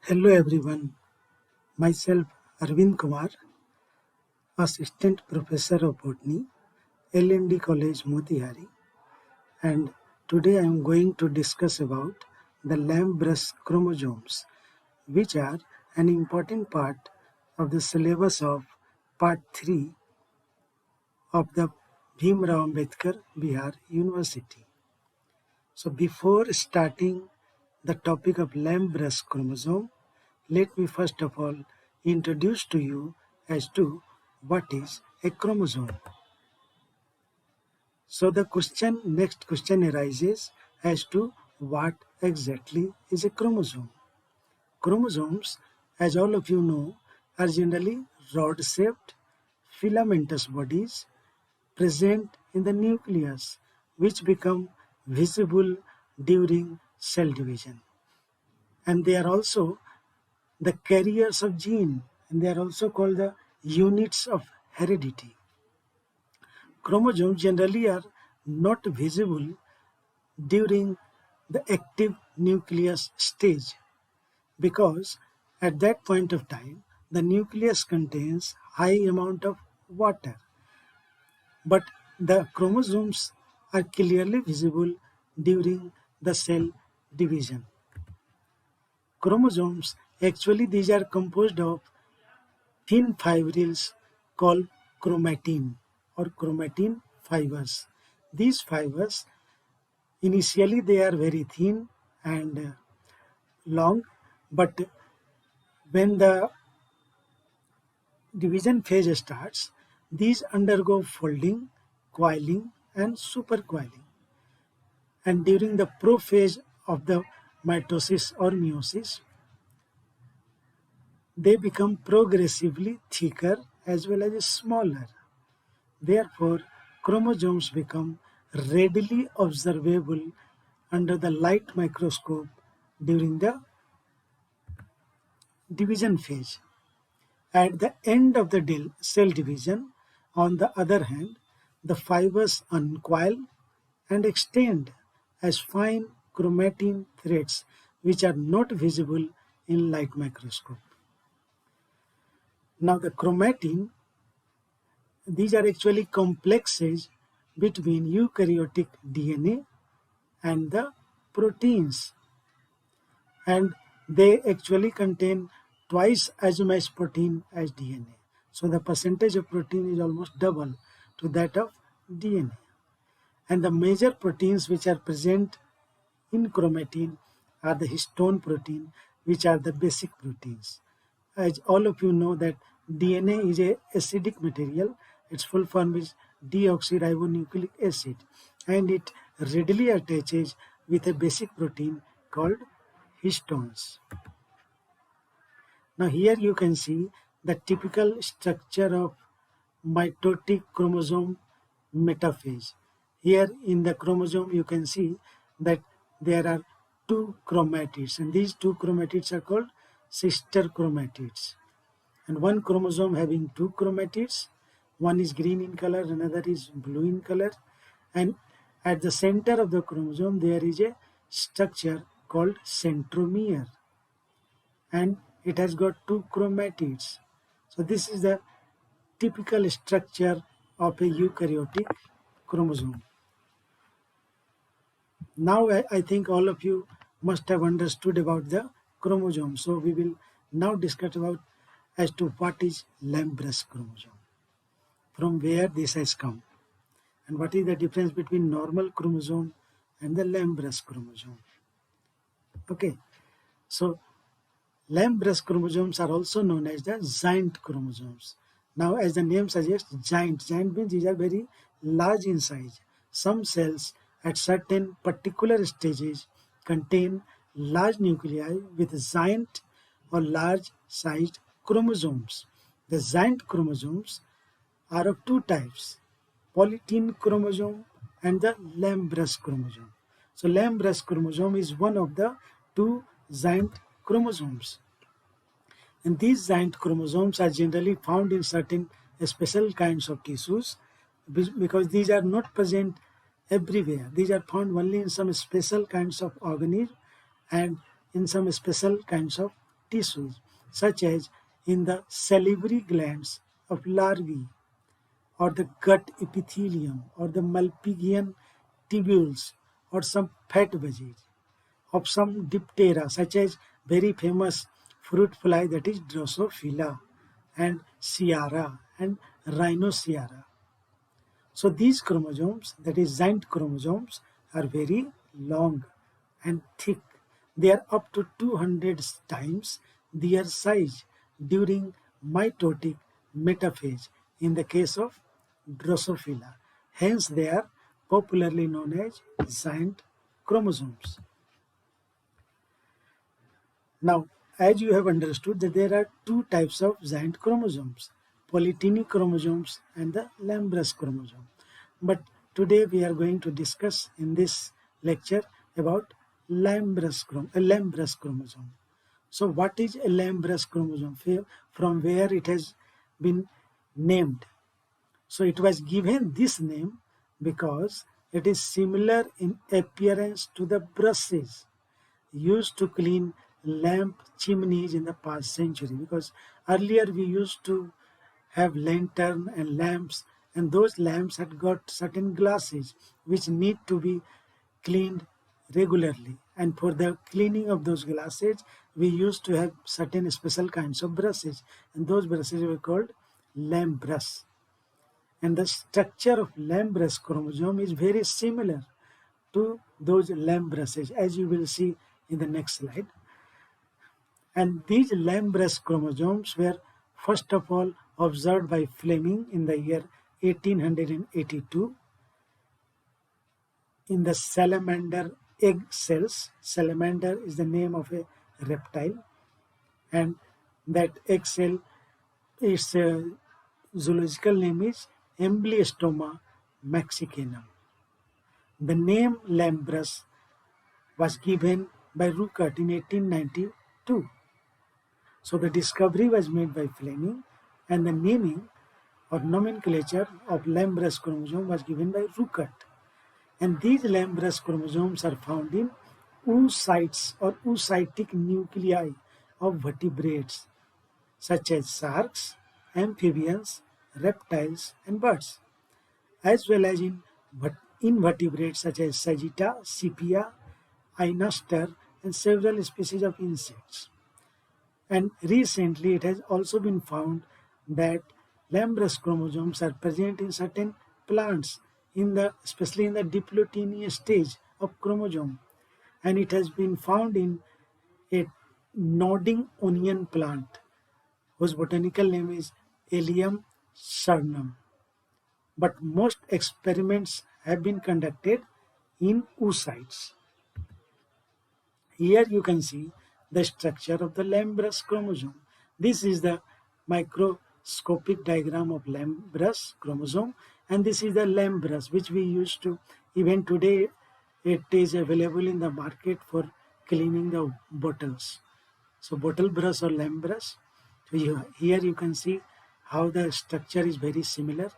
Hello everyone, myself Arvind Kumar, Assistant Professor of Botany, LND College Motihari, and today I am going to discuss about the Lamb-Brush chromosomes, which are an important part of the syllabus of Part 3 of the Bhimrao Ambedkar Bihar University. So before starting the topic of Lamb-Brush chromosome, let me first of all introduce to you as to what is a chromosome. So the next question arises as to what exactly is a chromosome. Chromosomes, as all of you know, are generally rod-shaped, filamentous bodies present in the nucleus, which become visible during cell division. And they are also the carriers of gene, and they are also called the units of heredity. Chromosomes generally are not visible during the active nucleus stage because at that point of time the nucleus contains high amount of water, but the chromosomes are clearly visible during the cell division. Chromosomes, actually these are composed of thin fibrils called chromatin or chromatin fibers. These fibers, initially they are very thin and long, but when the division phase starts, these undergo folding, coiling and supercoiling. And during the prophase of the mitosis or meiosis, they become progressively thicker as well as smaller. Therefore, chromosomes become readily observable under the light microscope during the division phase. At the end of the cell division, on the other hand, the fibers uncoil and extend as fine chromatin threads which are not visible in light microscope. Now the chromatin, these are actually complexes between eukaryotic DNA and the proteins, and they actually contain twice as much protein as DNA. So the percentage of protein is almost double to that of DNA. And the major proteins which are present in chromatin are the histone protein, which are the basic proteins. As all of you know that DNA is a acidic material, its full form is deoxyribonucleic acid, and it readily attaches with a basic protein called histones. Now here you can see the typical structure of mitotic chromosome metaphase. Here in the chromosome you can see that there are two chromatids, and these two chromatids are called sister chromatids. And one chromosome having two chromatids, one is green in color, another is blue in color, and at the center of the chromosome there is a structure called centromere, and it has got two chromatids. So this is the typical structure of a eukaryotic chromosome. Now I think all of you must have understood about the chromosome. So we will now discuss about as to what is Lamb-Brush chromosome, from where this has come, and what is the difference between normal chromosome and the Lamb-Brush chromosome. Okay, so Lamb-Brush chromosomes are also known as the giant chromosomes. Now, as the name suggests, giant means these are very large in size. Some cells at certain particular stages contain large nuclei with giant or large sized chromosomes. The giant chromosomes are of two types, polytene chromosome and the Lamb-Brush chromosome. So Lamb-Brush chromosome is one of the two giant chromosomes. And these giant chromosomes are generally found in certain special kinds of tissues because these are not present everywhere. These are found only in some special kinds of organisms and in some special kinds of tissues, such as in the salivary glands of larvae, or the gut epithelium, or the Malpighian tubules, or some fat veggies of some diptera, such as very famous fruit fly, that is Drosophila and Ciara and Rhinoceara. So these chromosomes, that is giant chromosomes, are very long and thick. They are up to 200 times their size during mitotic metaphase in the case of Drosophila. Hence they are popularly known as giant chromosomes. Now, as you have understood that there are two types of giant chromosomes, polytenic chromosomes and the Lambrus chromosome. But today we are going to discuss in this lecture about Lambrus chromosome. So what is a Lambrus chromosome? From where it has been named? So it was given this name because it is similar in appearance to the brushes used to clean lamp chimneys in the past century, because earlier we used to have lantern and lamps, and those lamps had got certain glasses which need to be cleaned regularly, and for the cleaning of those glasses we used to have certain special kinds of brushes, and those brushes were called lamp brush. And the structure of Lambrus chromosome is very similar to those lamp brushes, as you will see in the next slide. And these Lambrus chromosomes were first of all observed by Fleming in the year 1882 in the salamander egg cells. Salamander is the name of a reptile, and that egg cell, its zoological name is Emblyostoma mexicanum. The name Lambrus was given by Ruckert in 1892. So the discovery was made by Fleming, and the naming or nomenclature of Lambrus chromosome was given by Ruckert. And these Lambrus chromosomes are found in oocytes or oocytic nuclei of vertebrates such as sharks, amphibians, reptiles, and birds, as well as in invertebrates such as Sagitta, Sepia, Ionoster, and several species of insects. And recently it has also been found that Lambrus chromosomes are present in certain plants, especially in the diplotinous stage of chromosome. And it has been found in a nodding onion plant whose botanical name is Allium cernum. But most experiments have been conducted in oocytes. Here you can see the structure of the Lambrus chromosome. This is the microscopic diagram of Lambrus chromosome, and this is the Lambrus which we used to, even today it is available in the market for cleaning the bottles. So bottle brush or Lambrus. So here you can see how the structure is very similar.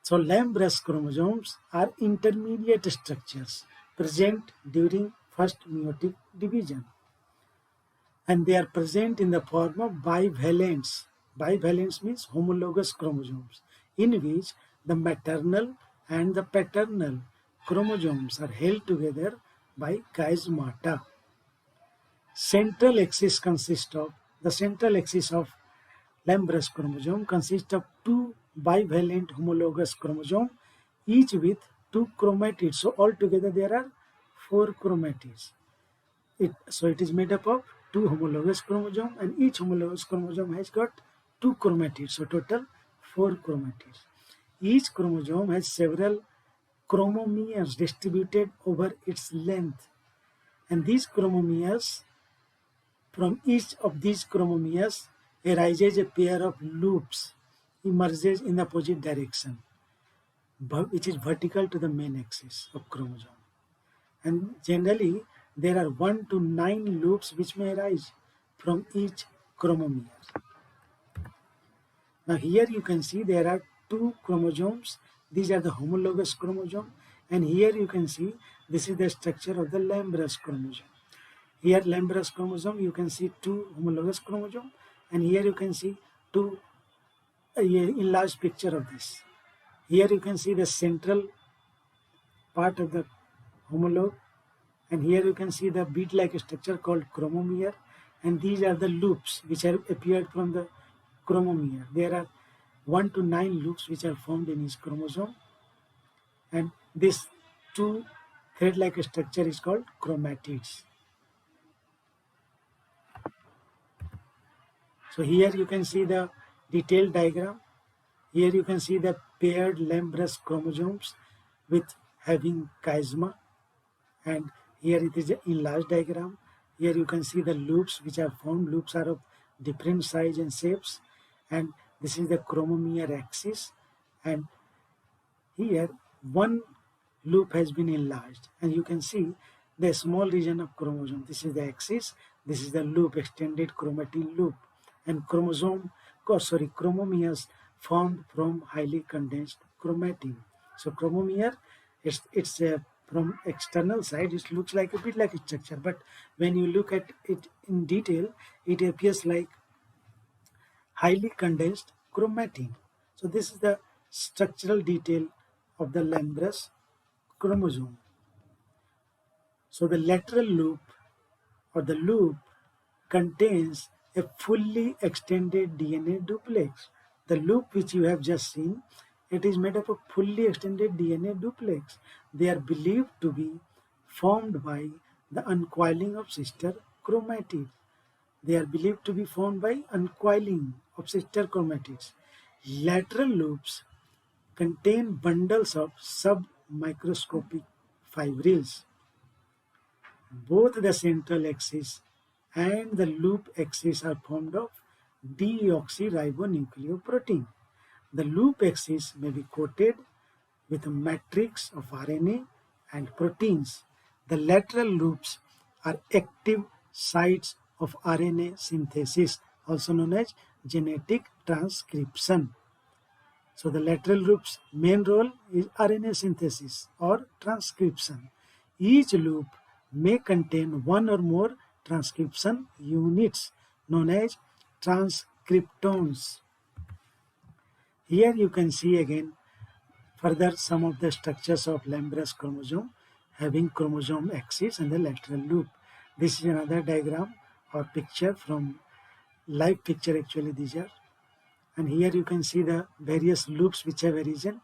So Lambrus chromosomes are intermediate structures present during first meiotic division, and they are present in the form of bivalents. Bivalents means homologous chromosomes, in which the maternal and the paternal chromosomes are held together by chiasmata. The central axis of Lambrus chromosome consists of two bivalent homologous chromosomes, each with two chromatids. So altogether there are four chromatids. So it is made up of two homologous chromosomes, and each homologous chromosome has got two chromatids. So total four chromatids. Each chromosome has several chromomeres distributed over its length, and these chromomeres, from each of these chromomeres arises a pair of loops emerges in the opposite direction, which is vertical to the main axis of chromosome. And generally, there are 1 to 9 loops which may arise from each chromomere. Now here you can see there are two chromosomes. These are the homologous chromosome, And here you can see this is the structure of the Lamb-Brush chromosome. Here Lamb-Brush chromosome, you can see two homologous chromosome, and here you can see two enlarged picture of this. Here you can see the central part of the homologue, and here you can see the bead-like structure called chromomere, and these are the loops which are appeared from the chromomere. There are 1 to 9 loops which are formed in each chromosome, and this two thread-like structure is called chromatids. So here you can see the detailed diagram. Here you can see the paired Lamb-Brush chromosomes with having chiasma, and here it is an enlarged diagram. Here you can see the loops which are formed. Loops are of different size and shapes, and this is the chromomere axis, and here one loop has been enlarged, and you can see the small region of chromosome. This is the axis, this is the loop, extended chromatin loop, and chromomeres formed from highly condensed chromatin. So chromomere, it's from external side, it looks like a bit like a structure, but when you look at it in detail, it appears like highly condensed chromatin. So this is the structural detail of the Lamb-Brush chromosome. So the lateral loop or the loop contains a fully extended DNA duplex. The loop which you have just seen, it is made up of fully extended DNA duplex. They are believed to be formed by the uncoiling of sister chromatids. They are believed to be formed by uncoiling of sister chromatids. Lateral loops contain bundles of submicroscopic fibrils. Both the central axis and the loop axis are formed of deoxyribonucleoprotein. The loop axis may be coated with a matrix of RNA and proteins. The lateral loops are active sites of RNA synthesis, also known as genetic transcription. So the lateral loop's main role is RNA synthesis or transcription. Each loop may contain one or more transcription units known as transcriptomes. Here you can see again further some of the structures of Lamb-Brush chromosome having chromosome axis and the lateral loop. This is another diagram or picture from live picture, actually these are. And here you can see the various loops which have arisen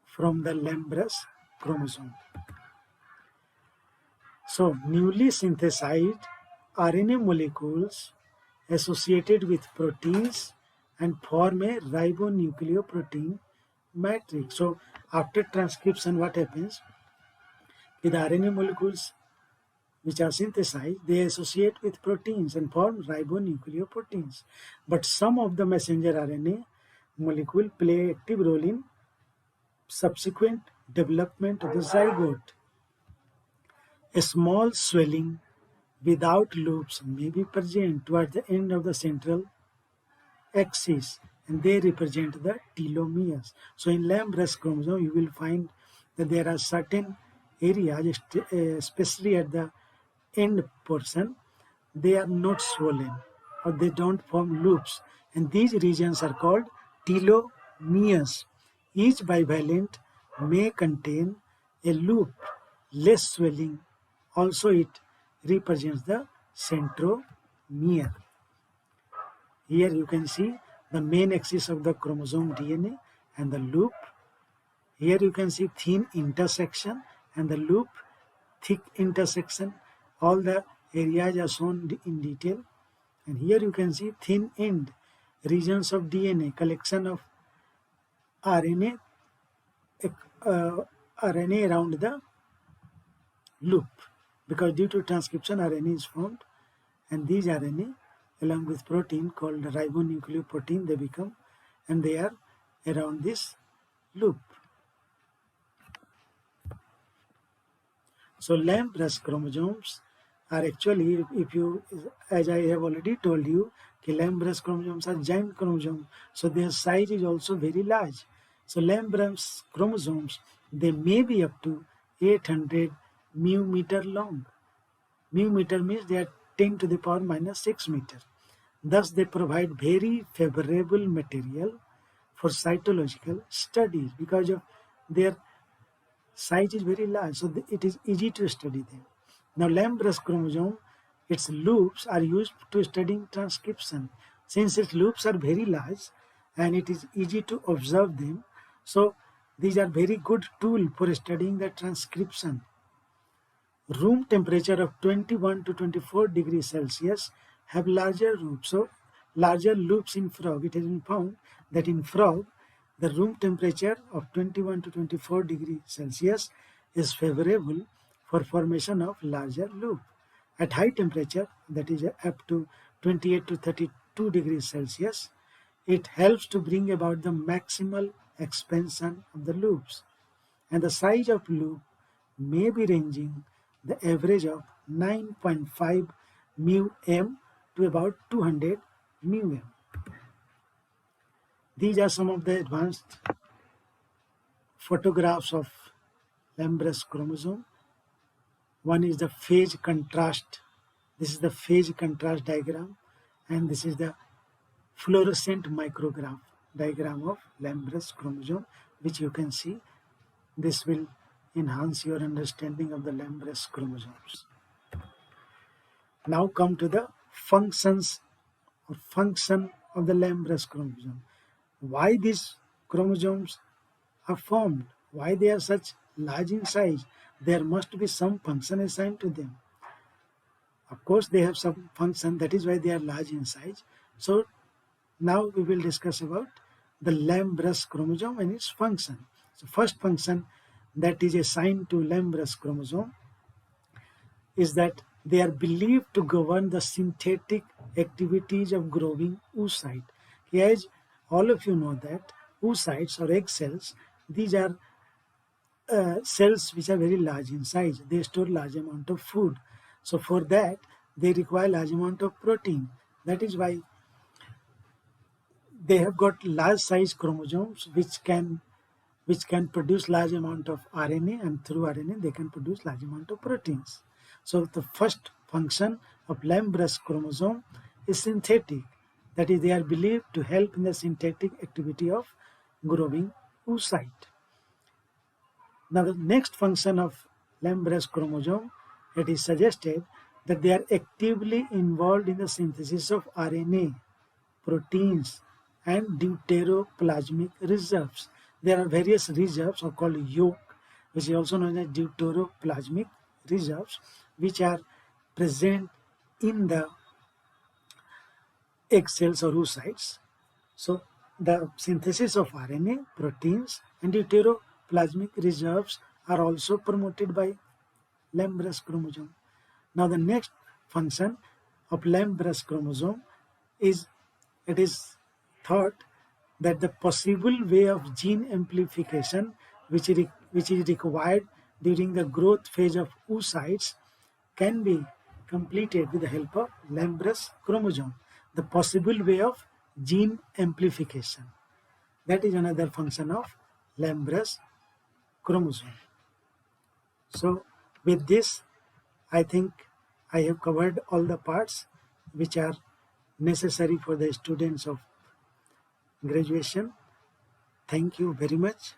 from the Lamb-Brush chromosome. So newly synthesized RNA molecules associated with proteins and form a ribonucleoprotein matrix. So after transcription, what happens? With RNA molecules which are synthesized, they associate with proteins and form ribonucleoproteins. But some of the messenger RNA molecule play active role in subsequent development of the zygote. A small swelling without loops may be present toward the end of the central axis, and they represent the telomeres. So in Lamb-Brush chromosome, you will find that there are certain areas, especially at the end portion, they are not swollen or they don't form loops, and these regions are called telomeres. Each bivalent may contain a loop, less swelling. Also it represents the centromere. Here you can see the main axis of the chromosome DNA and the loop. Here you can see thin intersection and the loop, thick intersection. All the areas are shown in detail. And here you can see thin end, regions of DNA, collection of RNA, RNA around the loop. Because due to transcription, RNA is formed, and these RNA along with protein called ribonucleoprotein, they become, and they are around this loop. So Lamb-Brush chromosomes are actually, if you, as I have already told you, Lamb-Brush chromosomes are giant chromosomes, so their size is also very large. So Lamb-Brush chromosomes They may be up to 800 mu meter long. Mu meter means they are 10 to the power minus 6 meter. Thus, they provide very favorable material for cytological studies because of their size is very large, so it is easy to study them. Now, Lamb-Brush chromosome, its loops are used to studying transcription. Since its loops are very large and it is easy to observe them, so these are very good tool for studying the transcription. Room temperature of 21 to 24 degrees Celsius have larger loops. So larger loops in frog. It has been found that in frog, the room temperature of 21 to 24 degrees Celsius is favorable for formation of larger loop. At high temperature, that is up to 28 to 32 degrees Celsius, it helps to bring about the maximal expansion of the loops. And the size of loop may be ranging the average of 9.5 mu m to about 200 mu m. These are some of the advanced photographs of Lamb-Brush chromosome. One is the phase contrast. This is the phase contrast diagram, and this is the fluorescent micrograph diagram of Lamb-Brush chromosome, which you can see. This will enhance your understanding of the Lamb-Brush chromosomes. Now come to the functions or function of the Lamb-Brush chromosome. Why these chromosomes are formed? Why they are such large in size? There must be some function assigned to them. Of course, they have some function, that is why they are large in size. So now we will discuss about the Lamb-Brush chromosome and its function. So first function that is assigned to Lamb-Brush chromosome is that they are believed to govern the synthetic activities of growing oocyte. As all of you know that oocytes or egg cells, these are cells which are very large in size. They store large amount of food. So for that, they require large amount of protein. That is why they have got large size chromosomes which can produce large amount of RNA, and through RNA they can produce large amount of proteins. So the first function of Lamb-Brush chromosome is synthetic. That is, they are believed to help in the synthetic activity of growing oocyte. Now the next function of Lamb-Brush chromosome, it is suggested that they are actively involved in the synthesis of RNA, proteins, and deuteroplasmic reserves. There are various reserves, or called yolk, which is also known as deuteroplasmic reserves, which are present in the egg cells or oocytes. So the synthesis of RNA, proteins, and deuteroplasmic reserves are also promoted by Lamb-Brush chromosome. Now the next function of Lamb-Brush chromosome is, it is thought that the possible way of gene amplification which is required during the growth phase of oocytes can be completed with the help of Lamb-Brush chromosome. The possible way of gene amplification. That is another function of Lamb-Brush chromosome. So with this, I think I have covered all the parts which are necessary for the students of graduation. Thank you very much.